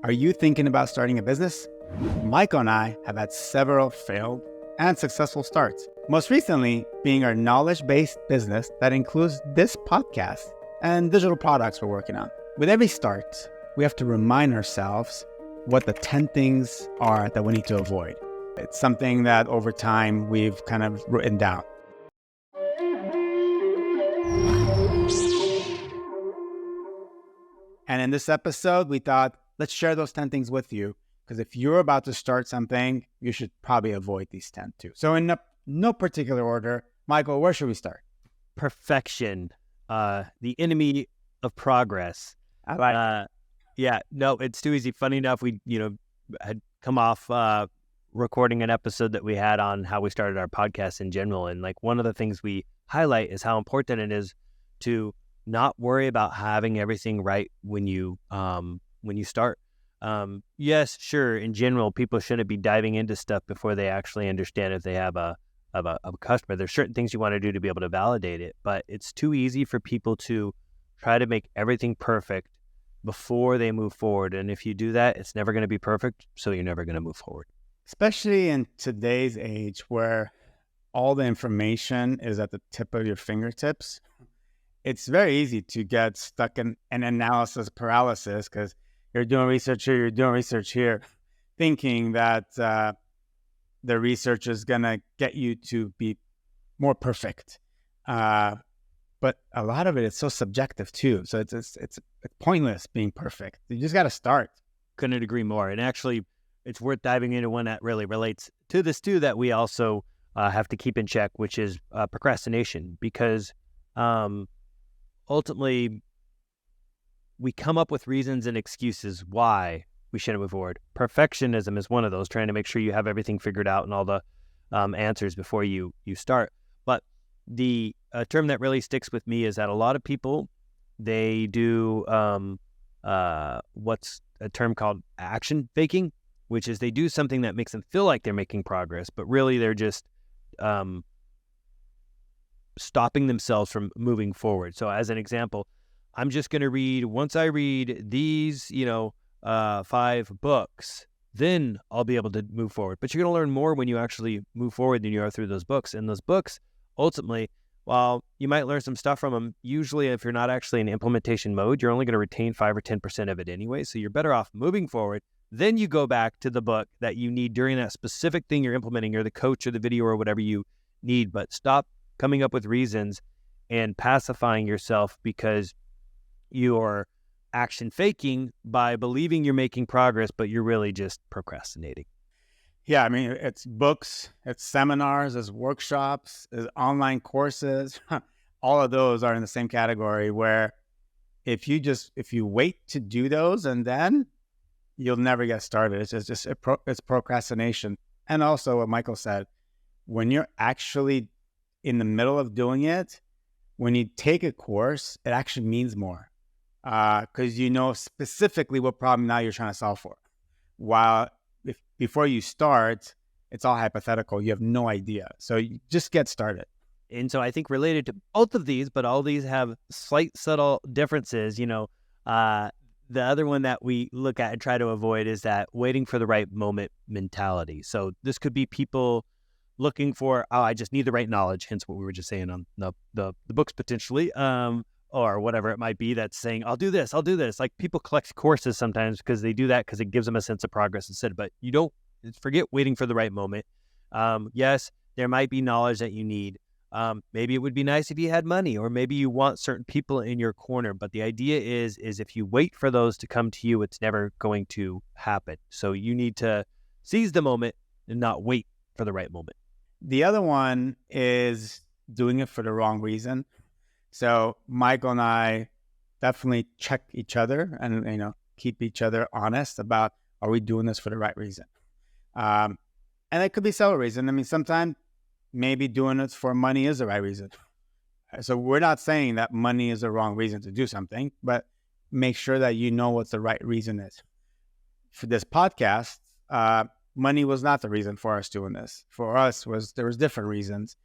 Are you thinking about starting a business? Michael and I have had several failed and successful starts. Most recently being our knowledge-based business that includes this podcast and digital products we're working on. With every start, we have to remind ourselves what the 10 things are that we need to avoid. It's something that over time we've kind of written down. And in this episode, we thought, let's share those 10 things with you. Because if you're about to start something, you should probably avoid these 10 too. So in no particular order, Michael, where should we start? Perfection, the enemy of progress. I like it's too easy. Funny enough, we had come off recording an episode that we had on how we started our podcast in general. And like one of the things we highlight is how important it is to not worry about having everything right when you start. Yes, sure. In general, people shouldn't be diving into stuff before they actually understand if they have a customer. There's certain things you want to do to be able to validate it, but it's too easy for people to try to make everything perfect before they move forward. And if you do that, it's never going to be perfect. So you're never going to move forward. Especially in today's age where all the information is at the tip of your fingertips. It's very easy to get stuck in an analysis paralysis because you're doing research here, you're doing research here, thinking that the research is going to get you to be more perfect. But a lot of it is so subjective too. So it's pointless being perfect. You just got to start. Couldn't agree more. And actually, it's worth diving into one that really relates to this too, that we also have to keep in check, which is procrastination. Because ultimately, we come up with reasons and excuses why we shouldn't move forward. Perfectionism is one of those, trying to make sure you have everything figured out and all the answers before you start. But the term that really sticks with me is that a lot of people, they do what's a term called action faking, which is they do something that makes them feel like they're making progress, but really they're just stopping themselves from moving forward. So as an example, I'm just going to read, once I read these, 5 books, then I'll be able to move forward. But you're going to learn more when you actually move forward than you are through those books. And those books, ultimately, while you might learn some stuff from them, usually if you're not actually in implementation mode, you're only going to retain 5 or 10% of it anyway. So you're better off moving forward. Then you go back to the book that you need during that specific thing you're implementing, or the coach or the video or whatever you need. But stop coming up with reasons and pacifying yourself because you're action faking by believing you're making progress, but you're really just procrastinating. Yeah, I mean, it's books, it's seminars, it's workshops, it's online courses. All of those are in the same category where if you wait to do those and then you'll never get started. It's procrastination. And also what Michael said, when you're actually in the middle of doing it, when you take a course, it actually means more because you know specifically what problem now you're trying to solve for. While before you start, it's all hypothetical. You have no idea. So you just get started. And so I think related to both of these, but all these have slight subtle differences. The other one that we look at and try to avoid is that waiting for the right moment mentality. So this could be people looking for, I just need the right knowledge, hence what we were just saying on the books potentially, or whatever it might be that's saying, I'll do this. Like people collect courses sometimes because they do that because it gives them a sense of progress instead, but you don't forget waiting for the right moment. Yes, there might be knowledge that you need. Maybe it would be nice if you had money, or maybe you want certain people in your corner. But the idea is if you wait for those to come to you, it's never going to happen. So you need to seize the moment and not wait for the right moment. The other one is doing it for the wrong reason. So Michael and I definitely check each other and, keep each other honest about, are we doing this for the right reason? And it could be several reasons. I mean, sometimes maybe doing it for money is the right reason. So we're not saying that money is the wrong reason to do something, but make sure that you know what the right reason is. For this podcast, money was not the reason for us doing this. For us, there was different reasons.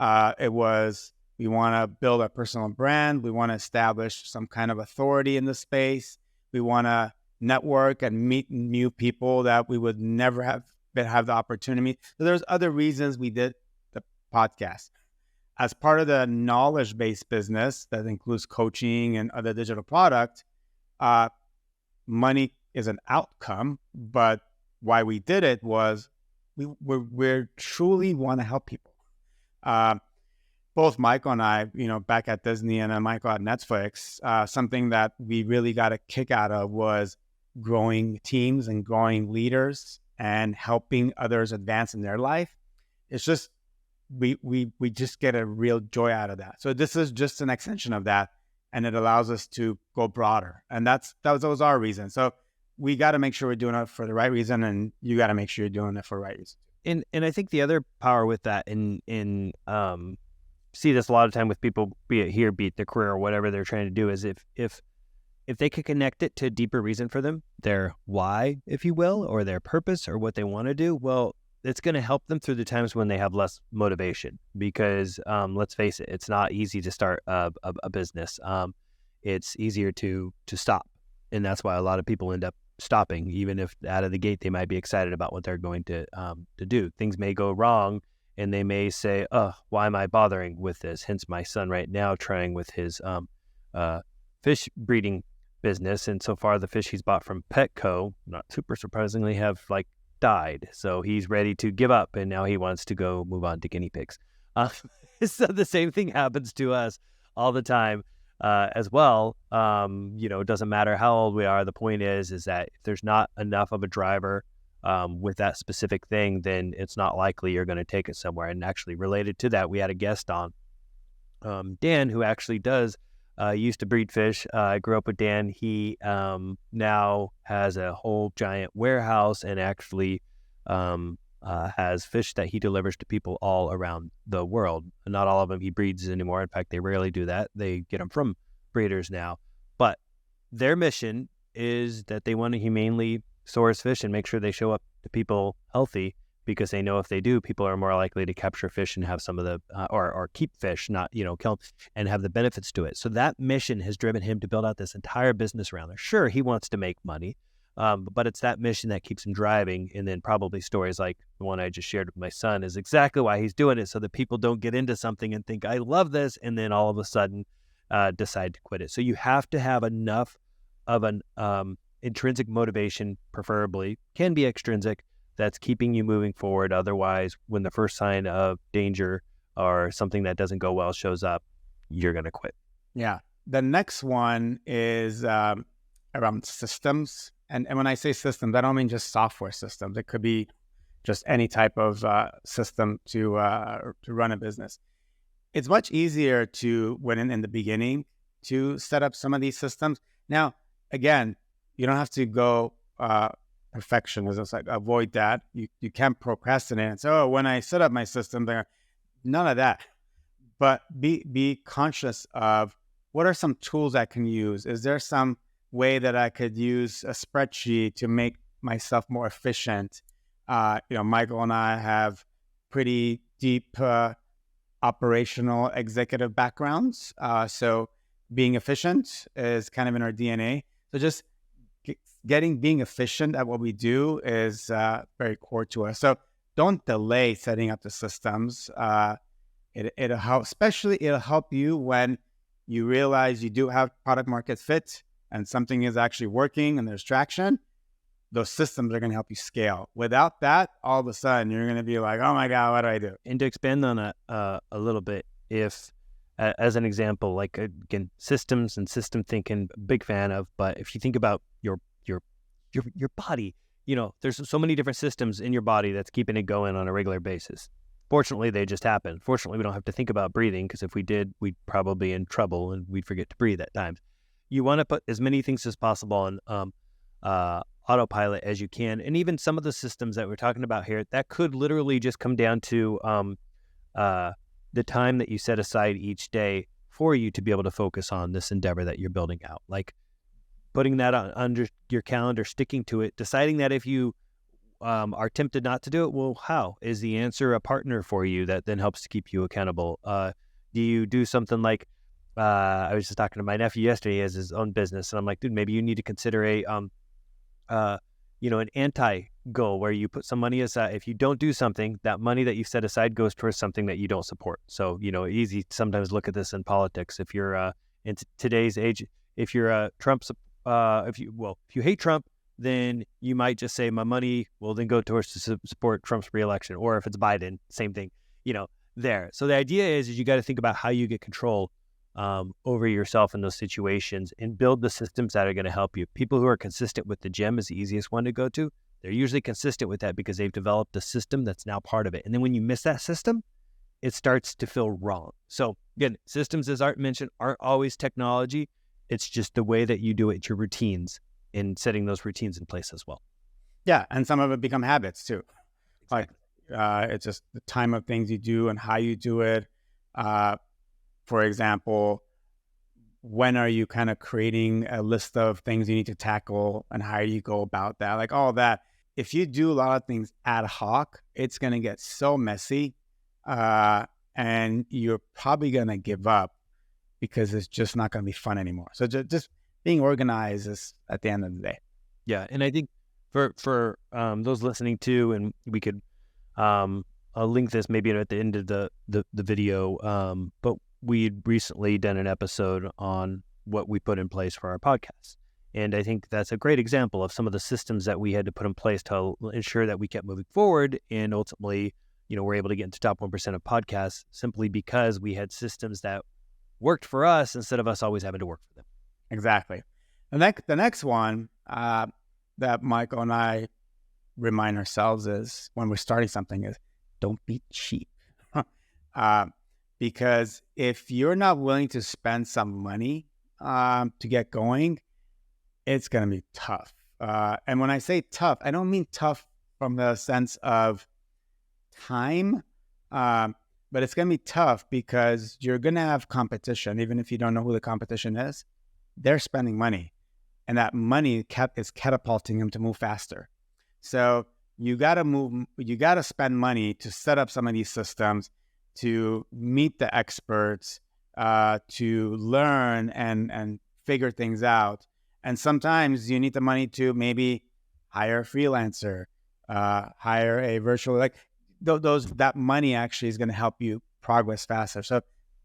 It was, we want to build a personal brand. We want to establish some kind of authority in the space. We want to network and meet new people that we would never have the opportunity to meet. So there's other reasons we did the podcast. As part of the knowledge-based business that includes coaching and other digital product, money is an outcome, but why we did it was we truly want to help people. Both Michael and I, back at Disney and then Michael at Netflix, something that we really got a kick out of was growing teams and growing leaders and helping others advance in their life. It's just, we just get a real joy out of that. So this is just an extension of that, and it allows us to go broader. And that was our reason. So we got to make sure we're doing it for the right reason, and you got to make sure you're doing it for the right reason. And I think the other power with that, in see this a lot of time with people, be it their career or whatever they're trying to do, is if they could connect it to a deeper reason for them, their why, if you will, or their purpose or what they want to do, well, it's going to help them through the times when they have less motivation. Because let's face it, it's not easy to start a business. It's easier to stop, and that's why a lot of people end up stopping, even if out of the gate they might be excited about what they're going to do. Things may go wrong, and they may say, "Oh, why am I bothering with this?" Hence, my son right now trying with his fish breeding business, and so far the fish he's bought from Petco, not super surprisingly, have died. So he's ready to give up, and now he wants to go move on to guinea pigs. So the same thing happens to us all the time as well. It doesn't matter how old we are. The point is that if there's not enough of a driver with that specific thing, then it's not likely you're going to take it somewhere. And actually, related to that, we had a guest on, Dan, who actually used to breed fish. I grew up with Dan. He now has a whole giant warehouse and actually has fish that he delivers to people all around the world. Not all of them he breeds anymore. In fact, they rarely do that. They get them from breeders now. But their mission is that they want to humanely source fish and make sure they show up to people healthy, because they know if they do, people are more likely to capture fish and have some of the, or keep fish, not, kill them, and have the benefits to it. So that mission has driven him to build out this entire business around there. Sure, he wants to make money, but it's that mission that keeps him driving. And then probably stories like the one I just shared with my son is exactly why he's doing it, so that people don't get into something and think, I love this, and then all of a sudden decide to quit it. So you have to have enough of an intrinsic motivation, preferably, can be extrinsic, that's keeping you moving forward. Otherwise, when the first sign of danger or something that doesn't go well shows up, you're going to quit. Yeah. The next one is around systems. And when I say systems, I don't mean just software systems. It could be just any type of system to run a business. It's much easier when in the beginning to set up some of these systems. Now, again, you don't have to go perfectionism. It's like, avoid that. You can't procrastinate and say, oh, when I set up my system there, none of that. But be conscious of what are some tools I can use. Is there some way that I could use a spreadsheet to make myself more efficient? Michael and I have pretty deep operational executive backgrounds. So being efficient is kind of in our DNA. So just being efficient at what we do is very core to us. So don't delay setting up the systems. It'll help, especially it'll help you when you realize you do have product market fit and something is actually working and there's traction. Those systems are going to help you scale. Without that, all of a sudden you're going to be like, oh my God, what do I do? And to expand on that a little bit, if as an example, like again, systems and system thinking, big fan of, but if you think about your body, there's so many different systems in your body that's keeping it going on a regular basis. Fortunately, they just happen. Fortunately, we don't have to think about breathing, because if we did, we'd probably be in trouble and we'd forget to breathe at times. You want to put as many things as possible on autopilot as you can. And even some of the systems that we're talking about here, that could literally just come down to the time that you set aside each day for you to be able to focus on this endeavor that you're building out. Like putting that under your calendar, sticking to it, deciding that if you are tempted not to do it, well, how? Is the answer a partner for you that then helps to keep you accountable? Do you do something like, I was just talking to my nephew yesterday, he has his own business, and I'm like, dude, maybe you need to consider a an anti-goal where you put some money aside. If you don't do something, that money that you set aside goes towards something that you don't support. So, easy to sometimes look at this in politics. If you're in today's age, if you're Trump's, if you hate Trump, then you might just say my money will then go towards to support Trump's reelection. Or if it's Biden, same thing, there. So the idea is you got to think about how you get control over yourself in those situations and build the systems that are going to help you. People who are consistent with the gym is the easiest one to go to. They're usually consistent with that because they've developed a system that's now part of it. And then when you miss that system, it starts to feel wrong. So again, systems, as Art mentioned, aren't always technology. It's just the way that you do it, your routines, and setting those routines in place as well. Yeah, and some of it become habits too. Like it's just the time of things you do and how you do it. For example, when are you kind of creating a list of things you need to tackle and how do you go about that? Like all that. If you do a lot of things ad hoc, it's going to get so messy and you're probably going to give up because it's just not going to be fun anymore. So just being organized is at the end of the day. Yeah. And I think for those listening too, and we could I'll link this maybe at the end of the video, but we'd recently done an episode on what we put in place for our podcast. And I think that's a great example of some of the systems that we had to put in place to ensure that we kept moving forward. And ultimately, we're able to get into top 1% of podcasts simply because we had systems that worked for us instead of us always having to work for them. Exactly. The next one that Michael and I remind ourselves is when we're starting something is don't be cheap. Because if you're not willing to spend some money to get going, it's going to be tough. And when I say tough, I don't mean tough from the sense of time, but it's going to be tough because you're going to have competition. Even if you don't know who the competition is, they're spending money. And that money is catapulting them to move faster. So you got to spend money to set up some of these systems, to meet the experts, to learn and figure things out. And sometimes you need the money to maybe hire a freelancer, hire a virtual, that money actually is going to help you progress faster. So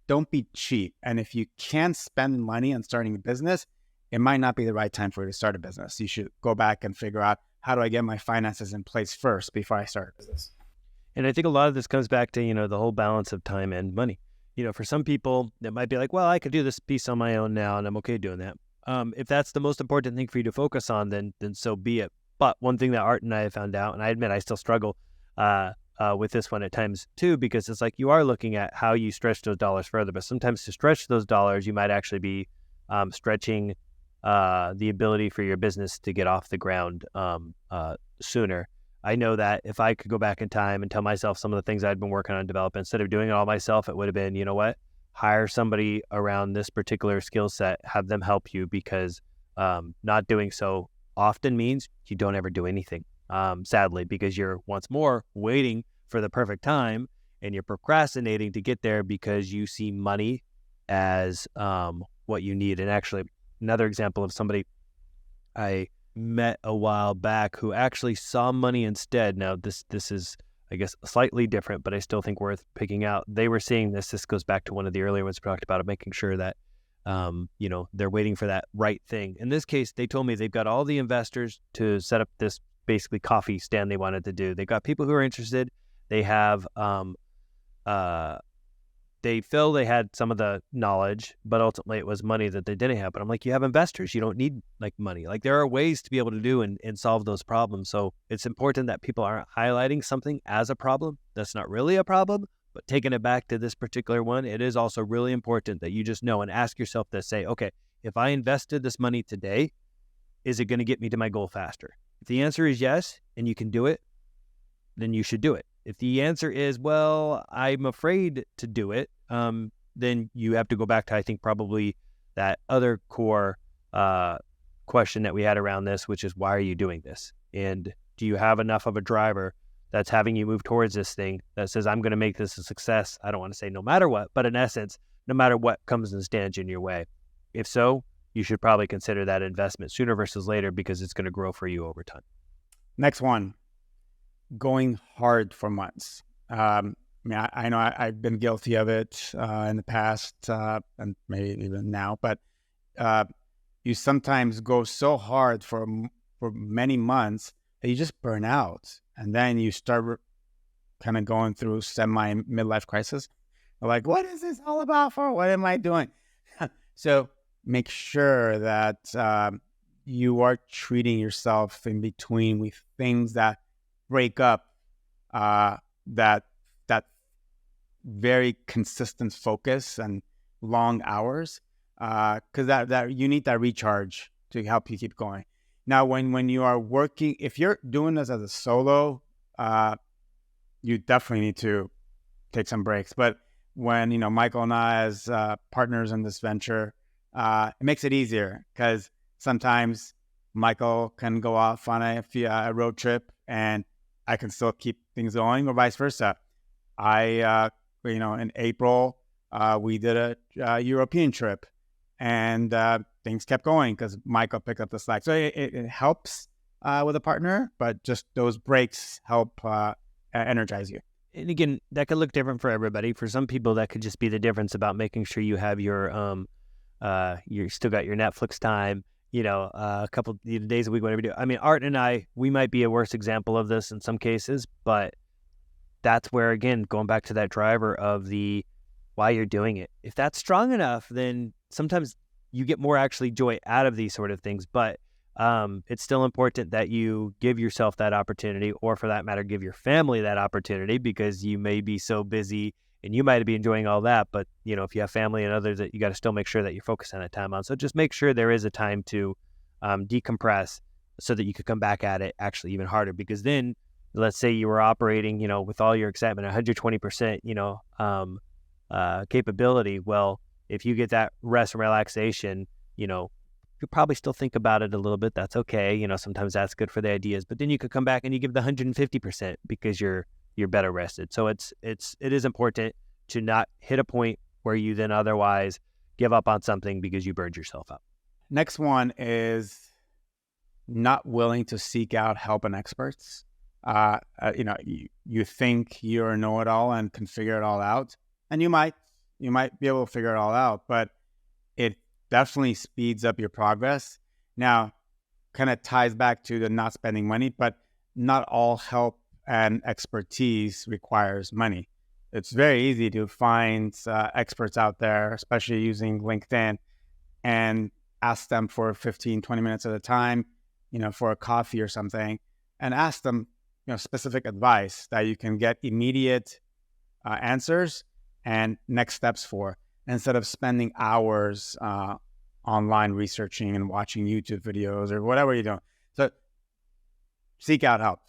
don't be cheap. And if you can't spend money on starting a business, it might not be the right time for you to start a business. You should go back and figure out, how do I get my finances in place first before I start a business? And I think a lot of this comes back to, the whole balance of time and money. For some people, it might be like, well, I could do this piece on my own now, and I'm okay doing that. If that's the most important thing for you to focus on, then so be it. But one thing that Art and I have found out, and I admit I still struggle with this one at times too, because it's like you are looking at how you stretch those dollars further. But sometimes to stretch those dollars, you might actually be stretching the ability for your business to get off the ground sooner. I know that if I could go back in time and tell myself some of the things I'd been working on developing, instead of doing it all myself, it would have been, hire somebody around this particular skill set, have them help you, because not doing so often means you don't ever do anything, sadly, because you're once more waiting for the perfect time and you're procrastinating to get there because you see money as what you need. And actually, another example of somebody I met a while back who actually saw money instead. Now, this is, I guess, slightly different, but I still think worth picking out. They were seeing this. This goes back to one of the earlier ones we talked about, of making sure that, they're waiting for that right thing. In this case, they told me they've got all the investors to set up this basically coffee stand they wanted to do. They got people who are interested. They have, they feel they had some of the knowledge, but ultimately it was money that they didn't have. But I'm like, you have investors. You don't need money. There are ways to be able to do and solve those problems. So it's important that people aren't highlighting something as a problem that's not really a problem. But taking it back to this particular one, it is also really important that you just know and ask yourself to say, okay, if I invested this money today, is it going to get me to my goal faster? If the answer is yes, and you can do it, then you should do it. If the answer is, well, I'm afraid to do it, then you have to go back to, I think, probably that other core question that we had around this, which is, why are you doing this? And do you have enough of a driver that's having you move towards this thing that says, I'm going to make this a success? I don't want to say no matter what, but in essence, no matter what comes and stands in your way. If so, you should probably consider that investment sooner versus later because it's going to grow for you over time. Next one, going hard for months. I know I've been guilty of it in the past and maybe even now, but you sometimes go so hard for many months that you just burn out, and then you start kind of going through semi midlife crisis. Like, what is this all about? For what am I doing? So make sure that you are treating yourself in between with things that break up that very consistent focus and long hours, because that you need that recharge to help you keep going. Now, when you are working, if you're doing this as a solo, you definitely need to take some breaks. But when Michael and I as partners in this venture, it makes it easier because sometimes Michael can go off on a road trip and I can still keep things going, or vice versa. In April, we did a European trip, and things kept going because Michael picked up the slack. So it helps with a partner, but just those breaks help energize you. And again, that could look different for everybody. For some people, that could just be the difference about making sure you have you still got your Netflix time, a couple days a week, whatever you do. I mean, Art and I, we might be a worse example of this in some cases, but that's where, again, going back to that driver of the why you're doing it. If that's strong enough, then sometimes you get more actually joy out of these sort of things. But it's still important that you give yourself that opportunity, or for that matter, give your family that opportunity, because you may be so busy and you might be enjoying all that. But, if you have family and others, that you got to still make sure that you're focusing that time on. So just make sure there is a time to decompress so that you could come back at it actually even harder. Because then, let's say you were operating, with all your excitement, 120%, capability. Well, if you get that rest and relaxation, you'll probably still think about it a little bit. That's okay. Sometimes that's good for the ideas, but then you could come back and you give the 150% because you're better rested. So it is important to not hit a point where you then otherwise give up on something because you burned yourself out. Next one is not willing to seek out help and experts. You think you're a know-it-all and can figure it all out, and you might be able to figure it all out, but it definitely speeds up your progress. Now, kind of ties back to the not spending money, but not all help and expertise requires money. It's very easy to find experts out there, especially using LinkedIn, and ask them for 15, 20 minutes at a time, for a coffee or something, and ask them specific advice that you can get immediate answers and next steps for, instead of spending hours online researching and watching YouTube videos or whatever you're doing. So seek out help.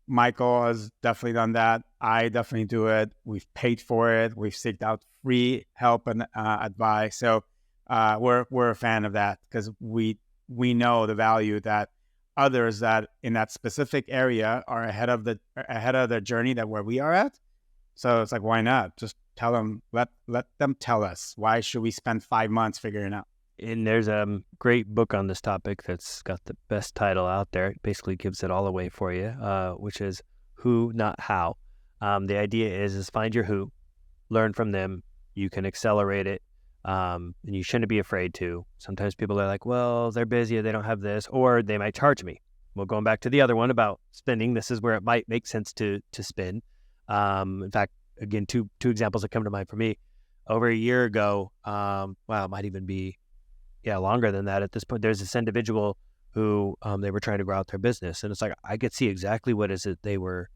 Michael has definitely done that. I definitely do it. We've paid for it. We've seeked out free help and advice. So we're a fan of that, because we know the value that others that in that specific area are ahead of the journey that where we are at. So it's like, why not just tell them, let them tell us, why should we spend 5 months figuring it out? And there's a great book on this topic that's got the best title out there. It basically gives it all away for you, which is Who, Not How. The idea is find your who, learn from them. You can accelerate it, and you shouldn't be afraid to. Sometimes people are like, well, they're busy, or they don't have this, or they might charge me. Well, going back to the other one about spending, this is where it might make sense to spend. In fact, again, two examples that come to mind for me. Over a year ago, it might even be longer than that at this point. There's this individual who they were trying to grow out their business, and it's like I could see exactly what is it they were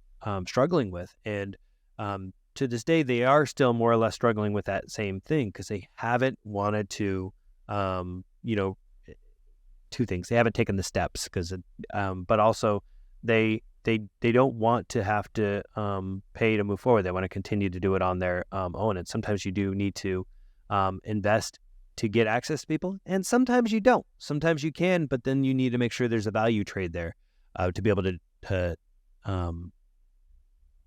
struggling with, and to this day they are still more or less struggling with that same thing, because they haven't wanted to, two things: they haven't taken the steps, because, but also they don't want to have to pay to move forward. They want to continue to do it on their own, and sometimes you do need to invest to get access to people, and sometimes you don't. Sometimes you can, but then you need to make sure there's a value trade there to be able to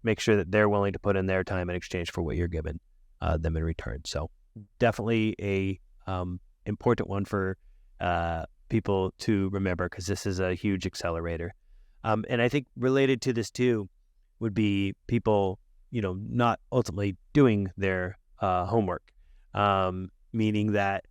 make sure that they're willing to put in their time in exchange for what you're giving them in return. So definitely a important one for people to remember, because this is a huge accelerator. And I think related to this too would be people, not ultimately doing their homework, meaning that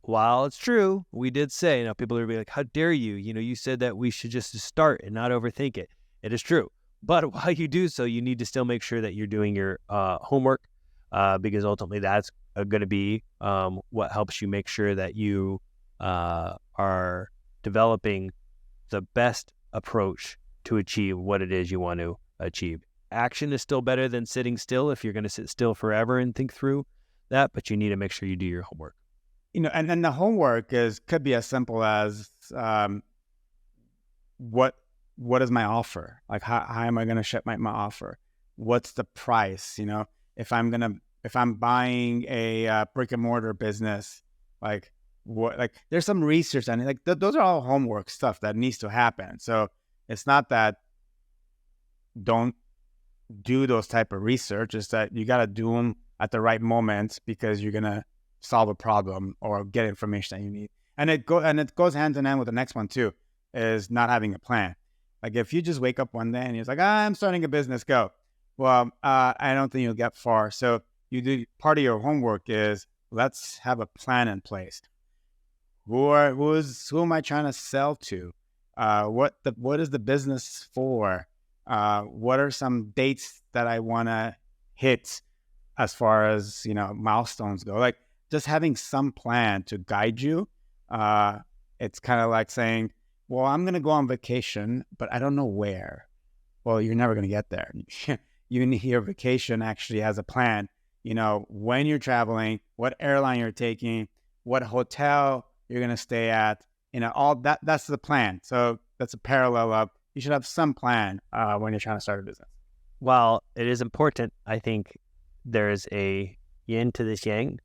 while it's true, we did say, people are be like, how dare you? You said that we should just start and not overthink it. It is true. But while you do so, you need to still make sure that you're doing your homework, because ultimately that's going to be what helps you make sure that you are developing the best approach to achieve what it is you want to achieve. Action is still better than sitting still if you're going to sit still forever and think through that, but you need to make sure you do your homework. And then the homework could be as simple as what is my offer? Like how am I going to ship my offer? What's the price? If I'm buying a brick and mortar business, like there's some research on it. Those are all homework stuff that needs to happen. So it's not that don't do those type of research. It's that you got to do them at the right moment, because you're going to solve a problem or get information that you need. And it goes hand in hand with the next one too, is not having a plan. Like if you just wake up one day and you're like, I'm starting a business, go. Well, I don't think you'll get far. So you do part of your homework is, let's have a plan in place. Who am I trying to sell to? What is the business for? What are some dates that I want to hit as far as, milestones go? Like just having some plan to guide you. It's kind of like saying, well, I'm going to go on vacation, but I don't know where. Well, you're never going to get there. Your vacation actually has a plan. When you're traveling, what airline you're taking, what hotel you're going to stay at, all that's the plan. So that's a parallel of, you should have some plan when you're trying to start a business. While it is important, I think there's a yin to this yang.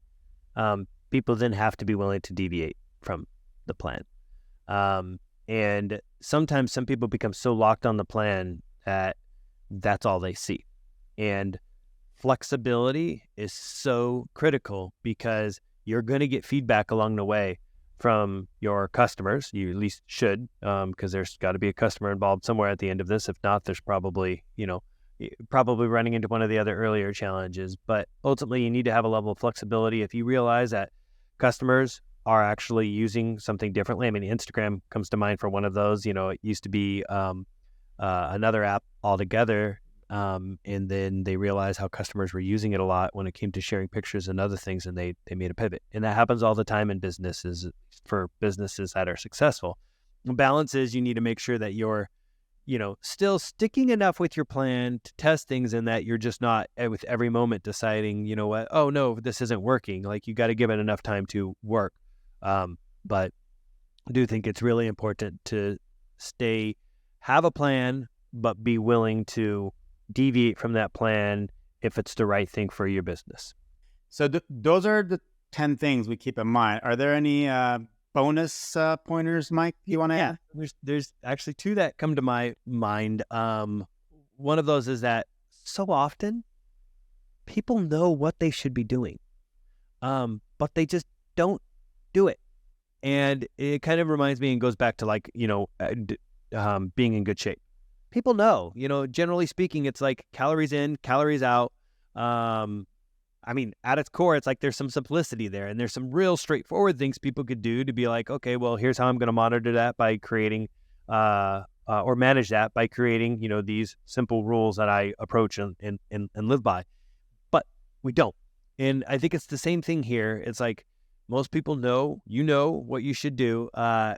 People then have to be willing to deviate from the plan. And sometimes some people become so locked on the plan that that's all they see. And flexibility is so critical, because you're going to get feedback along the way from your customers. You at least should, because there's got to be a customer involved somewhere at the end of this. If not, there's probably running into one of the other earlier challenges. But ultimately, you need to have a level of flexibility. If you realize that customers are actually using something differently, I mean, Instagram comes to mind for one of those. It used to be another app altogether. And then they realized how customers were using it a lot when it came to sharing pictures and other things, and they made a pivot. And that happens all the time in businesses, for businesses that are successful. The balance is, you need to make sure that you're, still sticking enough with your plan to test things, and that you're just not with every moment deciding, oh no, this isn't working. Like, you got to give it enough time to work. But I do think it's really important to have a plan, but be willing to deviate from that plan if it's the right thing for your business. So those are the 10 things we keep in mind. Are there any bonus pointers, Mike, you want to add? There's actually two that come to my mind. One of those is that so often people know what they should be doing, but they just don't do it. And it kind of reminds me and goes back to being in good shape. People know, generally speaking, it's like calories in, calories out. At its core, it's like there's some simplicity there, and there's some real straightforward things people could do to be like, okay, well, here's how I'm going to monitor that by creating or manage that by creating, these simple rules that I approach and live by. But we don't. And I think it's the same thing here. It's like, most people know, what you should do, but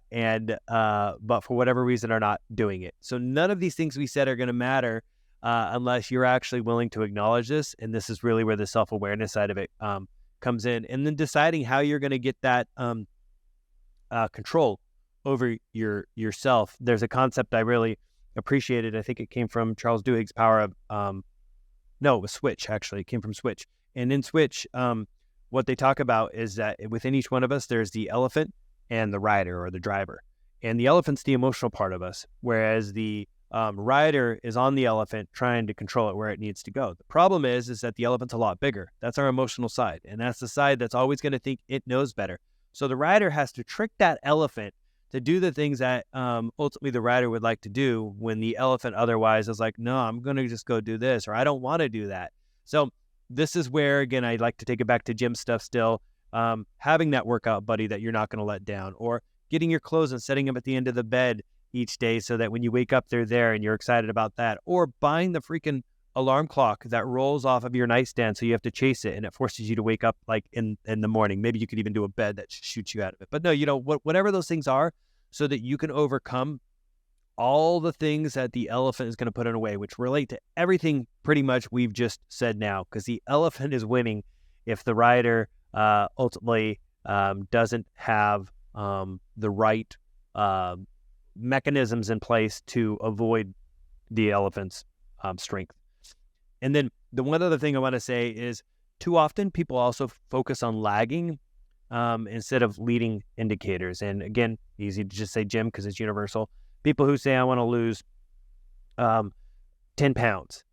for whatever reason are not doing it. So none of these things we said are going to matter unless you're actually willing to acknowledge this. And this is really where the self-awareness side of it comes in. And then deciding how you're going to get that control over yourself. There's a concept I really appreciated. I think it came from Charles Duhigg's Power of, it was Switch, actually. It came from Switch. And in Switch, what they talk about is that within each one of us, there's the elephant and the rider or the driver. And the elephant's the emotional part of us, whereas the rider is on the elephant trying to control it where it needs to go. The problem is that the elephant's a lot bigger. That's our emotional side. And that's the side that's always going to think it knows better. So the rider has to trick that elephant to do the things that ultimately the rider would like to do when the elephant otherwise is like, no, I'm going to just go do this, or I don't want to do that. So this is where, again, I like to take it back to gym stuff still, having that workout buddy that you're not going to let down, or getting your clothes and setting them at the end of the bed each day so that when you wake up, they're there and you're excited about that, or buying the freaking alarm clock that rolls off of your nightstand so you have to chase it and it forces you to wake up like in the morning. Maybe you could even do a bed that shoots you out of it. But no, whatever those things are, so that you can overcome all the things that the elephant is going to put in a way, which relate to everything pretty much we've just said now, because the elephant is winning if the rider ultimately doesn't have the right mechanisms in place to avoid the elephant's strength. And then the one other thing I want to say is, too often people also focus on lagging instead of leading indicators. And again, easy to just say gym because it's universal. People who say, I want to lose 10 pounds.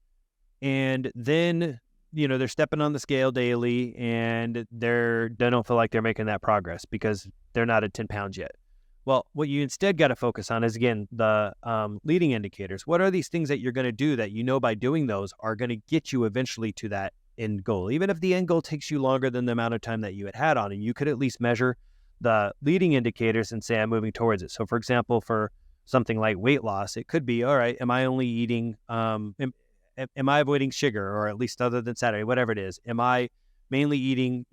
And then, they're stepping on the scale daily and they don't feel like they're making that progress because they're not at 10 pounds yet. Well, what you instead got to focus on is, again, the leading indicators. What are these things that you're going to do that by doing those are going to get you eventually to that end goal? Even if the end goal takes you longer than the amount of time that you had on it, you could at least measure the leading indicators and say, I'm moving towards it. So, for example, for something like weight loss, it could be, all right, am I only eating, am I avoiding sugar, or at least other than Saturday, whatever it is? Am I mainly eating,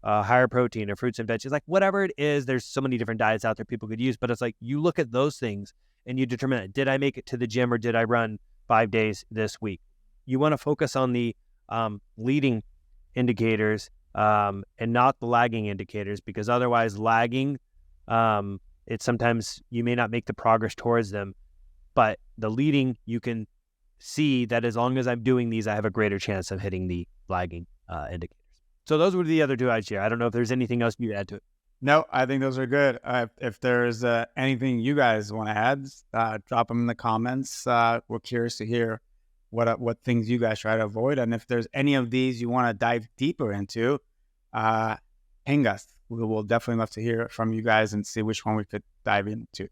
higher protein or fruits and veggies, like whatever it is? There's so many different diets out there people could use, but it's like you look at those things and you determine, did I make it to the gym or did I run 5 days this week? You want to focus on the leading indicators and not the lagging indicators, because otherwise lagging, it's sometimes you may not make the progress towards them, but the leading, you can see that as long as I'm doing these, I have a greater chance of hitting the lagging indicators. So those were the other two I'd share. I don't know if there's anything else you add to it. No, I think those are good. If there's anything you guys want to add, drop them in the comments. We're curious to hear what things you guys try to avoid. And if there's any of these you want to dive deeper into, ping us. We will definitely love to hear from you guys and see which one we could dive into.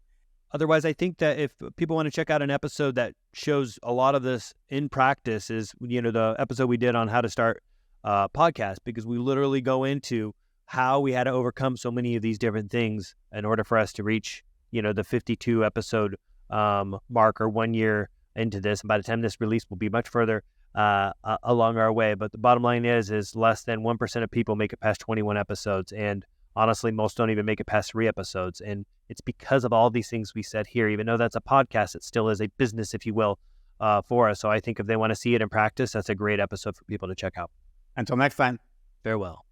Otherwise, I think that if people want to check out an episode that shows a lot of this in practice is, the episode we did on how to start a podcast, because we literally go into how we had to overcome so many of these different things in order for us to reach, the 52 episode mark, or 1 year into this. And by the time this release, will be much further along our way. But the bottom line is less than 1% of people make it past 21 episodes. And honestly, most don't even make it past 3 episodes. And it's because of all these things we said here. Even though that's a podcast, it still is a business, if you will, for us. So I think if they want to see it in practice, that's a great episode for people to check out. Until next time. Farewell.